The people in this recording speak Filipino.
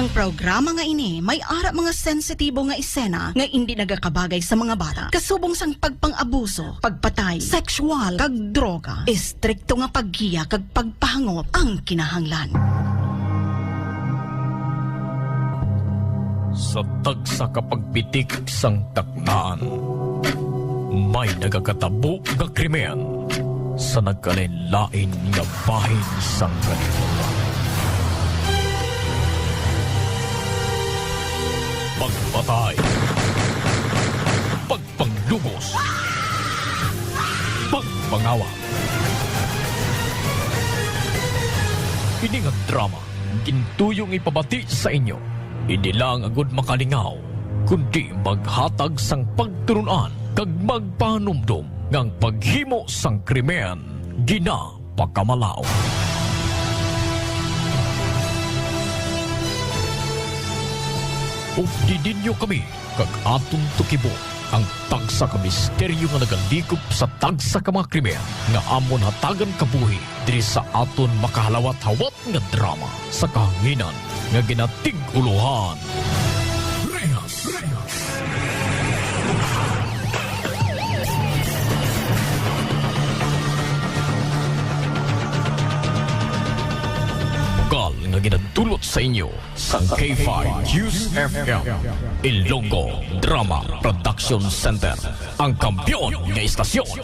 Ang programa nga ini may ara mga sensitibo nga isena nga hindi nagakabagay sa mga bata. Kasubong sang pagpang-abuso, pagpatay, sexual, kag droga. Istrikto nga paggiya kag pagpahangop ang kinahanglan. Sa tagsa kapagpitik sang taktaan, may nagakatabo nga krimen sa nagkalain-lain nga bahin sang kalibutan. Pagpatay, pagpanglubos, pagpangawa. Ini nga drama, gintuyong ipabati sa inyo. Hindi lang agud makalingaw, kundi maghatag sang pagturunan kag magpanumdum ngang paghimo sang krimen gina pagkamalaw. Ug didinyo kami kag atong tukibo ang tagsa ka misteryo nga nagalikop sa tagsa ka mga krimen nga amon hatagan kabuhi diri sa aton makahalawat-hawat nga drama sa kahanginan nga ginatig-uluhan. Rehas! Bugal nga ginadulot sa inyo sa K5 News FM Ilonggo Drama Production Center, ang kampiyon nga istasyon.